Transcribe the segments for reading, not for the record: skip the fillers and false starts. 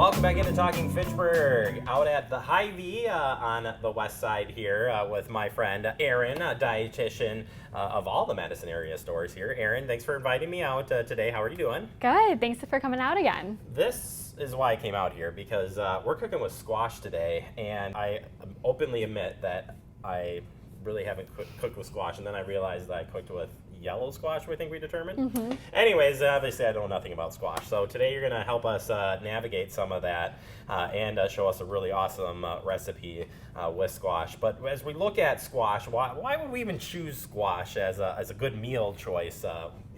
Welcome back into Talking Fitchburg, out at the Hy-Vee on the west side here with my friend Aryn, a dietitian of all the Madison area stores here. Aryn, thanks for inviting me out today. How are you doing? Good. Thanks for coming out again. This is why I came out here, because we're cooking with squash today, and I openly admit that I really haven't cooked with squash, and then I realized that I cooked with yellow squash, I think we determined. Mm-hmm. Anyways, obviously I know nothing about squash, so today you're going to help us navigate some of that and show us a really awesome recipe with squash. But as we look at squash, why would we even choose squash as a good meal choice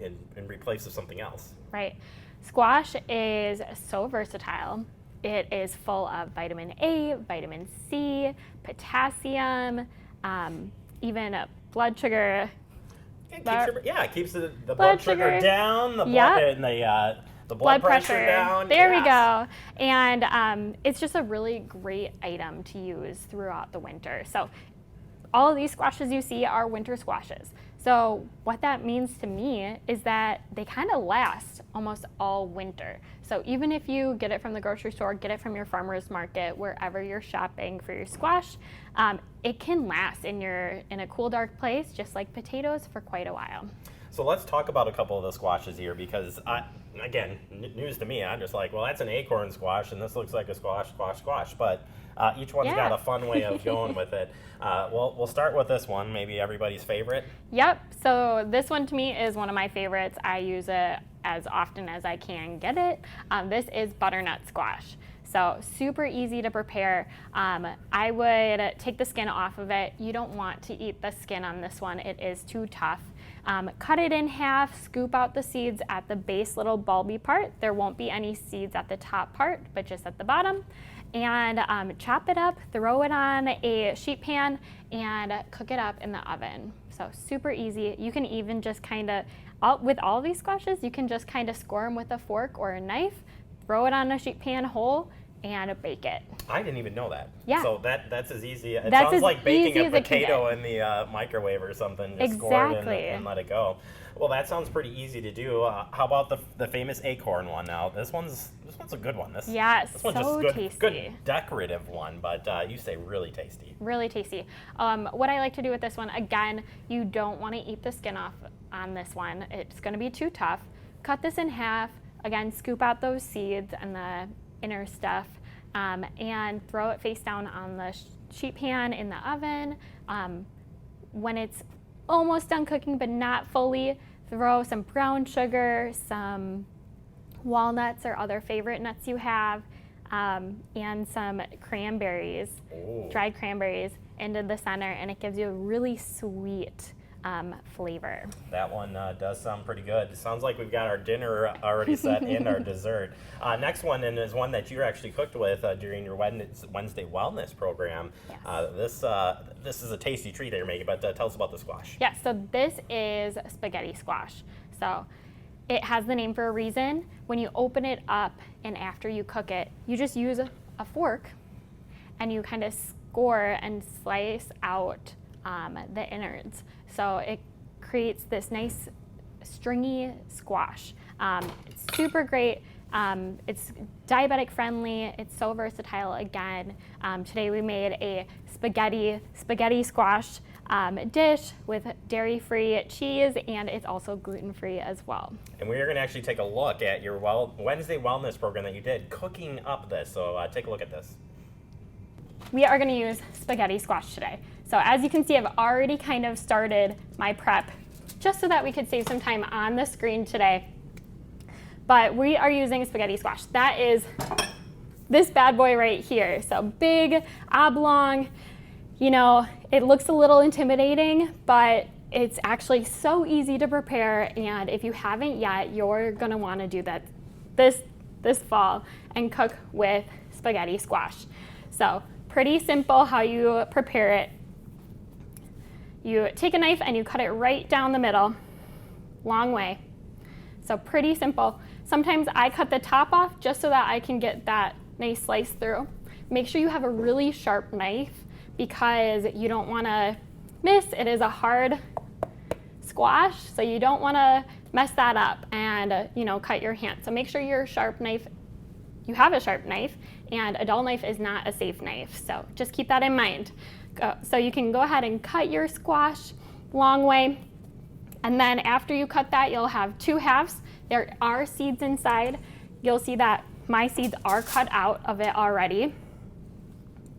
in replace of something else? Right. Squash is so versatile. It is full of vitamin A, vitamin C, potassium, even blood sugar. It keeps the blood sugar down, the blood and the blood pressure down. There we go. And it's just a really great item to use throughout the winter. So all of these squashes you see are winter squashes. So what that means to me is that they kind of last almost all winter. So even if you get it from the grocery store, get it from your farmer's market, wherever you're shopping for your squash, it can last in a cool, dark place, just like potatoes, for quite a while. So let's talk about a couple of the squashes here, because again, news to me. I'm just like, well, that's an acorn squash, and this looks like a squash. But each one's got a fun way of going with it. We'll start with this one, maybe everybody's favorite. Yep. So this one to me is one of my favorites. I use it as often as I can get it. This is butternut squash. So super easy to prepare. I would take the skin off of it. You don't want to eat the skin on this one. It is too tough. Cut it in half, scoop out the seeds at the base little bulby part. There won't be any seeds at the top part, but just at the bottom. And chop it up, throw it on a sheet pan, and cook it up in the oven. So super easy. You can even just with all these squashes, you can just kind of score them with a fork or a knife, throw it on a sheet pan whole, and bake it. I didn't even know that. Yeah. So that's as easy. It sounds like baking a potato in the microwave or something. Just score it and let it go. Well, that sounds pretty easy to do. How about the famous acorn one now? This one's a good one. This one's so just tasty. Good decorative one, but you say really tasty. Really tasty. What I like to do with this one, again, you don't want to eat the skin off on this one. It's going to be too tough. Cut this in half. Again, scoop out those seeds and the inner stuff, and throw it face down on the sheet pan in the oven. When it's almost done cooking but not fully, throw some brown sugar, some walnuts or other favorite nuts you have, and some cranberries, dried cranberries, into the center, and it gives you a really sweet flavor. That one does sound pretty good. It sounds like we've got our dinner already set and our dessert. Next one, and is one that you actually cooked with during your Wednesday Wellness program. Yes. This is a tasty treat that you're making, but tell us about the squash. Yeah, so this is spaghetti squash. So it has the name for a reason. When you open it up and after you cook it, you just use a fork and you kind of score and slice out the innards. So it creates this nice stringy squash. It's super great. It's diabetic friendly. It's so versatile again. Today we made a spaghetti squash dish with dairy-free cheese, and it's also gluten-free as well. And we're going to actually take a look at your Wednesday Wellness program that you did, cooking up this. So take a look at this. We are going to use spaghetti squash today. So as you can see, I've already kind of started my prep just so that we could save some time on the screen today. But we are using spaghetti squash. That is this bad boy right here. So big, oblong, it looks a little intimidating, but it's actually so easy to prepare. And if you haven't yet, you're going to want to do that this fall and cook with spaghetti squash. So pretty simple how you prepare it. You take a knife and you cut it right down the middle, long way. So pretty simple. Sometimes I cut the top off just so that I can get that nice slice through. Make sure you have a really sharp knife because you don't want to miss. It is a hard squash, so you don't want to mess that up and cut your hand. So make sure your sharp knife you have a sharp knife, and a dull knife is not a safe knife. So just keep that in mind. So you can go ahead and cut your squash long way. And then after you cut that, you'll have 2 halves. There are seeds inside. You'll see that my seeds are cut out of it already.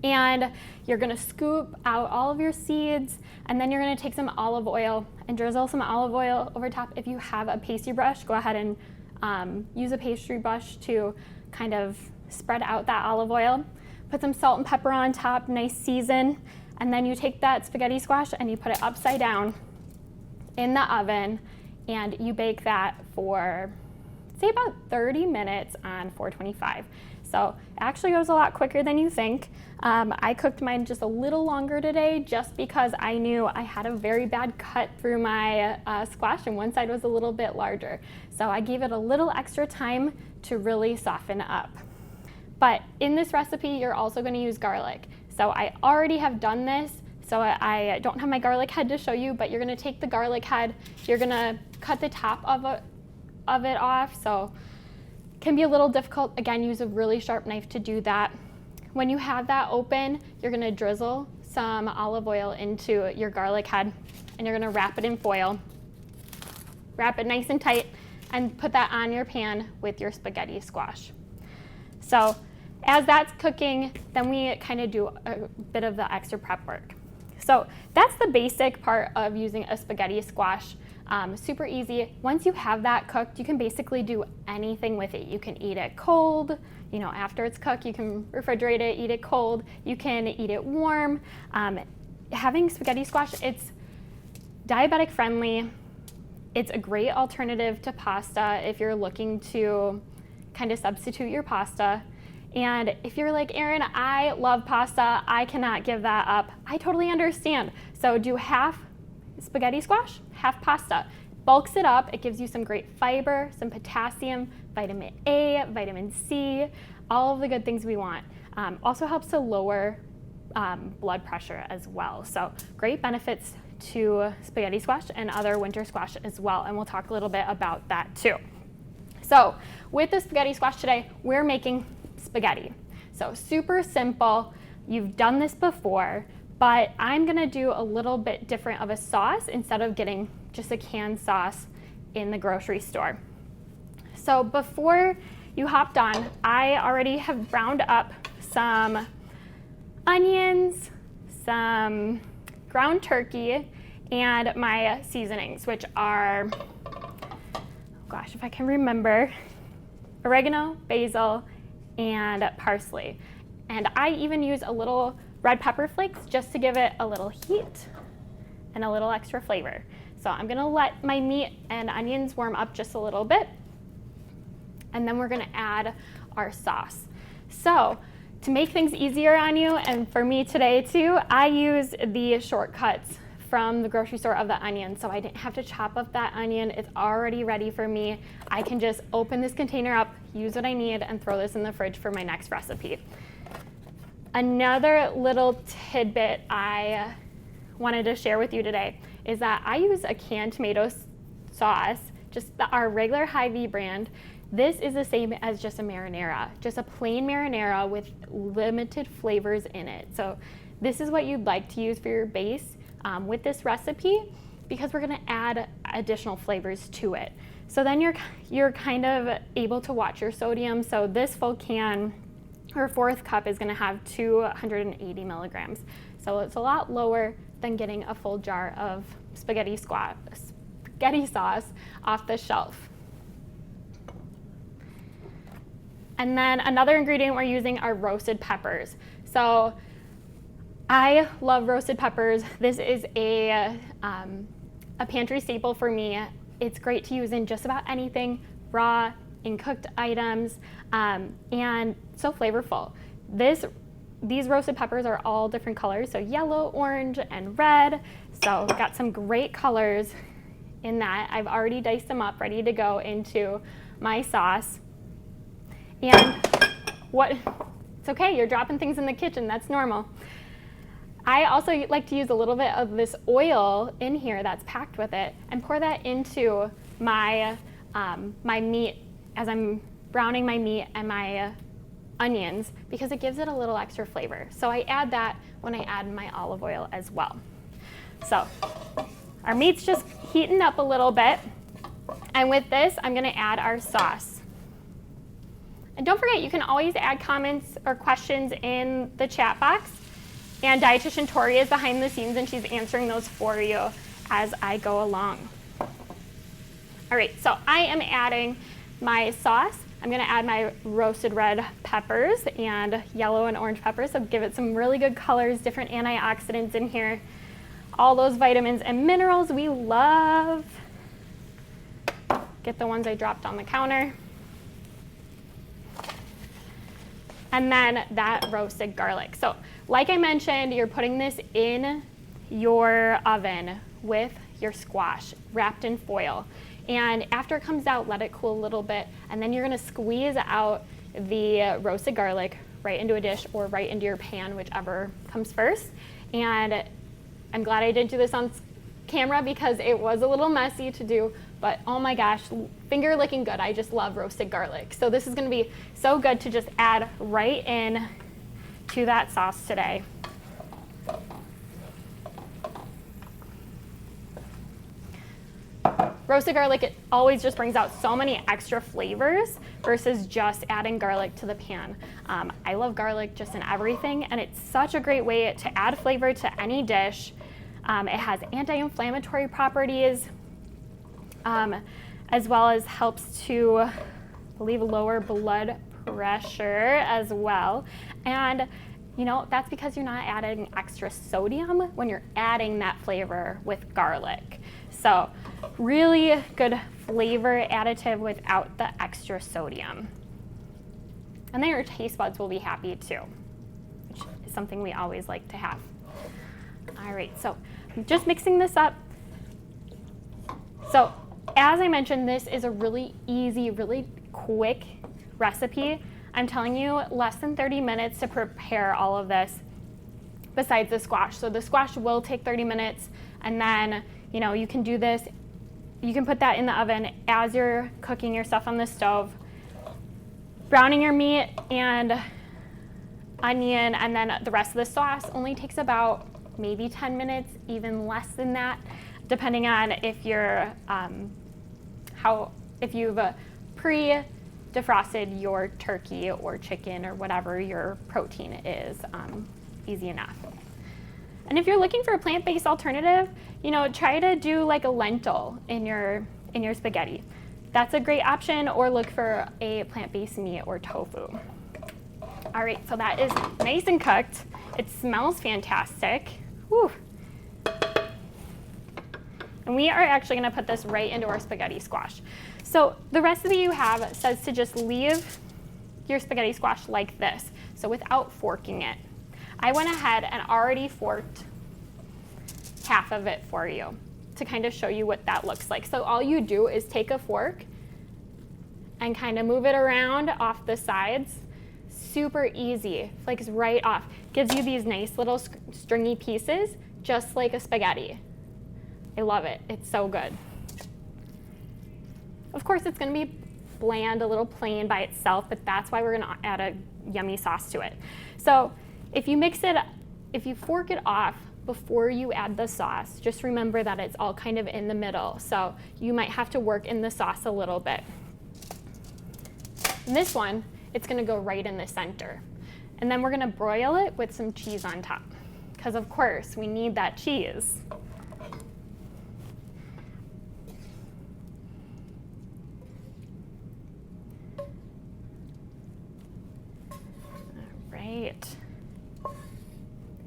And you're gonna scoop out all of your seeds, and then you're gonna take some olive oil and drizzle some olive oil over top. If you have a pastry brush, go ahead and use a pastry brush to kind of spread out that olive oil. Put some salt and pepper on top, nice season, and then you take that spaghetti squash and you put it upside down in the oven, and you bake that for, say, about 30 minutes on 425. So it actually goes a lot quicker than you think. I cooked mine just a little longer today just because I knew I had a very bad cut through my squash, and one side was a little bit larger. So I gave it a little extra time to really soften up. But in this recipe, you're also going to use garlic. So I already have done this, so I don't have my garlic head to show you, but you're going to take the garlic head, you're going to cut the top of it off. So it can be a little difficult. Again, use a really sharp knife to do that. When you have that open, you're going to drizzle some olive oil into your garlic head, and you're going to wrap it in foil. Wrap it nice and tight and put that on your pan with your spaghetti squash. So as that's cooking, then we kind of do a bit of the extra prep work. So that's the basic part of using a spaghetti squash. Super easy. Once you have that cooked, you can basically do anything with it. You can eat it cold, after it's cooked, you can refrigerate it, eat it cold. You can eat it warm. Having spaghetti squash, it's diabetic friendly. It's a great alternative to pasta if you're looking to kind of substitute your pasta. And if you're like, Aryn, I love pasta, I cannot give that up, I totally understand. So do half spaghetti squash, half pasta. Bulks it up, it gives you some great fiber, some potassium, vitamin A, vitamin C, all of the good things we want. Also helps to lower blood pressure as well. So great benefits to spaghetti squash and other winter squash as well. And we'll talk a little bit about that too. So with the spaghetti squash today, we're making spaghetti. So super simple. You've done this before, but I'm gonna do a little bit different of a sauce instead of getting just a canned sauce in the grocery store. So before you hopped on, I already have browned up some onions, some ground turkey, and my seasonings, which are, gosh, if I can remember, oregano, basil, and parsley. And I even use a little red pepper flakes just to give it a little heat and a little extra flavor. So I'm gonna let my meat and onions warm up just a little bit, and then we're gonna add our sauce. So to make things easier on you, and for me today too, I use the shortcuts from the grocery store of the onion. So I didn't have to chop up that onion. It's already ready for me. I can just open this container up, use what I need, and throw this in the fridge for my next recipe. Another little tidbit I wanted to share with you today is that I use a canned tomato sauce, just our regular Hy-Vee brand. This is the same as just a marinara, just a plain marinara with limited flavors in it. So this is what you'd like to use for your base with this recipe, because we're gonna add additional flavors to it. So then you're kind of able to watch your sodium. So this full can, or fourth cup, is gonna have 280 milligrams. So it's a lot lower than getting a full jar of spaghetti sauce off the shelf. And then another ingredient we're using are roasted peppers. So I love roasted peppers. This is a pantry staple for me. It's great to use in just about anything, raw, in cooked items, and so flavorful. These roasted peppers are all different colors, so yellow, orange, and red. So we've got some great colors in that. I've already diced them up, ready to go into my sauce. And it's okay, you're dropping things in the kitchen, that's normal. I also like to use a little bit of this oil in here that's packed with it and pour that into my, my meat as I'm browning my meat and my onions because it gives it a little extra flavor. So I add that when I add my olive oil as well. So our meat's just heating up a little bit. And with this, I'm gonna add our sauce. And don't forget, you can always add comments or questions in the chat box. And Dietitian Tori is behind the scenes and she's answering those for you as I go along. All right, so I am adding my sauce. I'm gonna add my roasted red peppers and yellow and orange peppers, so give it some really good colors, different antioxidants in here. All those vitamins and minerals we love. Get the ones I dropped on the counter. And then that roasted garlic. So like I mentioned, you're putting this in your oven with your squash wrapped in foil. And after it comes out, let it cool a little bit. And then you're gonna squeeze out the roasted garlic right into a dish or right into your pan, whichever comes first. And I'm glad I didn't do this on camera because it was a little messy to do, but oh my gosh, finger licking good. I just love roasted garlic. So this is gonna be so good to just add right in to that sauce today. Roasted garlic, it always just brings out so many extra flavors versus just adding garlic to the pan. I love garlic just in everything, and it's such a great way to add flavor to any dish. It has anti-inflammatory properties, as well as helps to, I believe, lower blood pressure as well. And you know, that's because you're not adding extra sodium when you're adding that flavor with garlic. So really good flavor additive without the extra sodium. And then your taste buds will be happy too, which is something we always like to have. All right, so I'm just mixing this up. So as I mentioned, this is a really easy, really quick recipe. I'm telling you, less than 30 minutes to prepare all of this besides the squash. So the squash will take 30 minutes, and then, you know, you can do this, you can put that in the oven as you're cooking your stuff on the stove, browning your meat and onion, and then the rest of the sauce only takes about maybe 10 minutes, even less than that, depending on if you're, if you've defrosted your turkey or chicken or whatever your protein is, easy enough. And if you're looking for a plant-based alternative, you know, try to do like a lentil in your spaghetti. That's a great option, or look for a plant-based meat or tofu. All right, so that is nice and cooked. It smells fantastic. Whew. And we are actually gonna put this right into our spaghetti squash. So the recipe you have says to just leave your spaghetti squash like this, so without forking it. I went ahead and already forked half of it for you to kind of show you what that looks like. So all you do is take a fork and kind of move it around off the sides. Super easy, like it's right off. Gives you these nice little stringy pieces, just like a spaghetti. I love it, it's so good. Of course, it's gonna be bland, a little plain by itself, but that's why we're gonna add a yummy sauce to it. So if you fork it off before you add the sauce, just remember that it's all kind of in the middle. So you might have to work in the sauce a little bit. In this one, it's gonna go right in the center. And then we're gonna broil it with some cheese on top, because of course, we need that cheese. Right.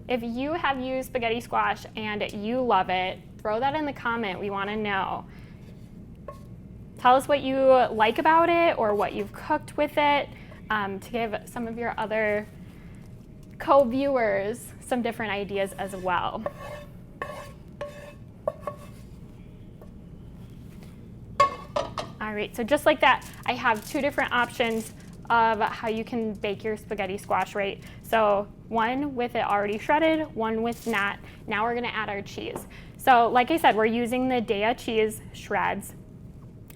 If you have used spaghetti squash and you love it, throw that in the comment. We want to know. Tell us what you like about it or what you've cooked with it, to give some of your other co-viewers some different ideas as well. All right, so just like that, I have two different options of how you can bake your spaghetti squash, right? So one with it already shredded, one with not. Now we're gonna add our cheese. So like I said, we're using the Daiya cheese shreds,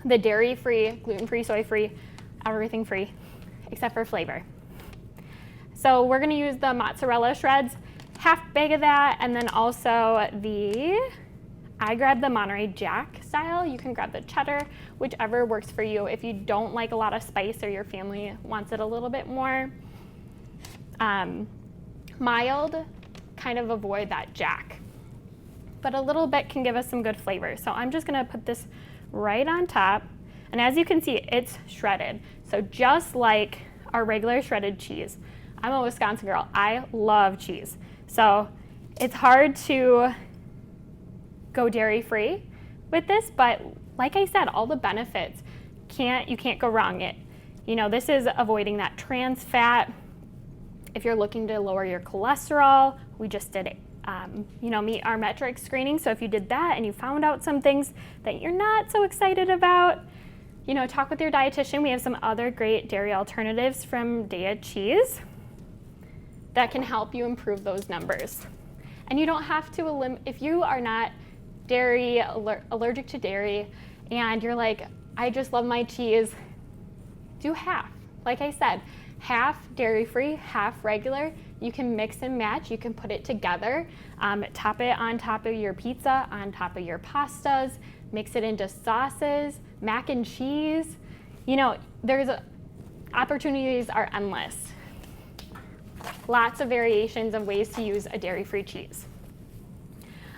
the dairy-free, gluten-free, soy-free, everything free, except for flavor. So we're gonna use the mozzarella shreds, half bag of that, and then also I grabbed the Monterey Jack style. You can grab the cheddar, whichever works for you. If you don't like a lot of spice or your family wants it a little bit more mild, kind of avoid that Jack. But a little bit can give us some good flavor. So I'm just gonna put this right on top. And as you can see, it's shredded. So just like our regular shredded cheese. I'm a Wisconsin girl, I love cheese. So it's hard to go dairy-free with this, but like I said, all the benefits, you can't go wrong. This is avoiding that trans fat. If you're looking to lower your cholesterol, we just did it. Meet our metric screening. So if you did that and you found out some things that you're not so excited about, talk with your dietitian. We have some other great dairy alternatives from Daiya Cheese that can help you improve those numbers. And you don't have to if you are not dairy allergic to dairy and you're like, I just love my cheese, do half. Like I said, half dairy-free, half regular. You can mix and match. You can put it together, top it on top of your pizza, on top of your pastas, mix it into sauces, mac and cheese. Opportunities are endless. Lots of variations of ways to use a dairy-free cheese.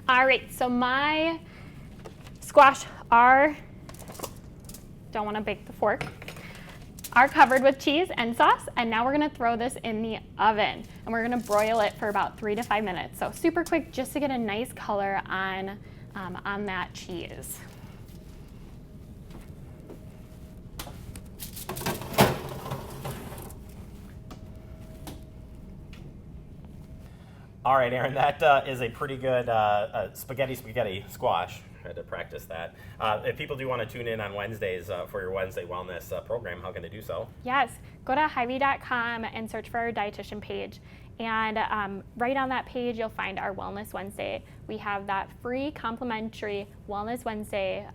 All right, so my squash don't want to bake the fork, are covered with cheese and sauce, and now we're gonna throw this in the oven, and we're gonna broil it for about 3 to 5 minutes. So super quick, just to get a nice color on that cheese. All right, Aryn, that is a pretty good spaghetti squash. I had to practice that. If people do want to tune in on Wednesdays for your Wednesday Wellness program, how can they do so? Yes, go to Hy-Vee.com and search for our dietitian page. And right on that page, you'll find our Wellness Wednesday. We have that free complimentary Wellness Wednesday,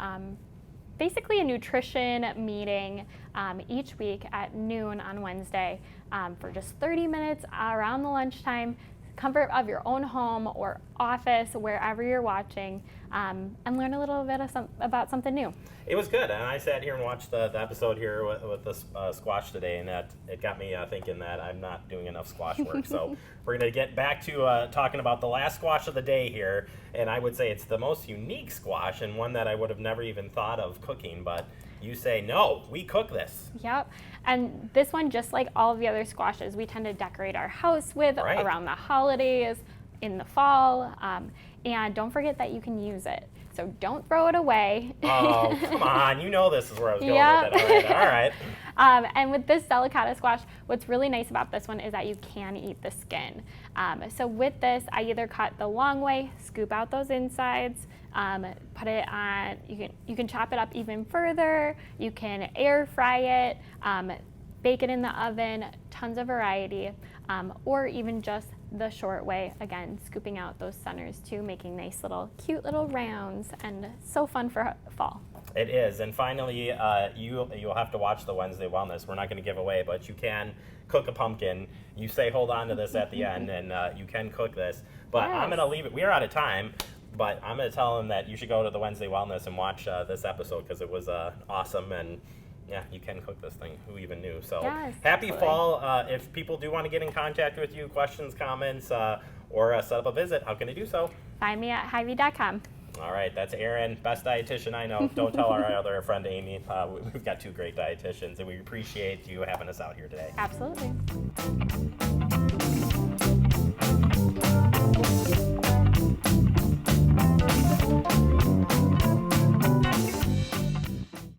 basically a nutrition meeting each week at noon on Wednesday for just 30 minutes around the lunchtime. Comfort of your own home or office, wherever you're watching, and learn a little bit about something new. It was good, and I sat here and watched the episode here with the squash today, and it got me thinking that I'm not doing enough squash work. So we're going to get back to talking about the last squash of the day here, and I would say it's the most unique squash and one that I would have never even thought of cooking, but you say, no, we cook this. Yep. And this one, just like all of the other squashes, we tend to decorate our house with around the holidays, in the fall. And don't forget that you can use it. So don't throw it away. Oh, come on. You know this is where I was going with it. All right. And with this delicata squash, what's really nice about this one is that you can eat the skin. So with this, I either cut the long way, scoop out those insides, put it on, you can chop it up even further, you can air fry it, bake it in the oven, tons of variety, or even just the short way, again, scooping out those centers too, making nice little, cute little rounds, and so fun for fall. It is, and finally, you'll have to watch the Wednesday Wellness. We're not going to give away, but you can cook a pumpkin. You say hold on to this at the end, and you can cook this. But yes. I'm going to leave it. We are out of time, but I'm going to tell them that you should go to the Wednesday Wellness and watch this episode because it was awesome, and yeah, you can cook this thing. Who even knew? So yes, happy absolutely. Fall. If people do want to get in contact with you, questions, comments, or set up a visit, how can they do so? Find me at Hy-Vee.com. All right, that's Aryn, best dietitian I know. Don't tell our other friend Amy. We've got 2 great dietitians, and we appreciate you having us out here today. Absolutely.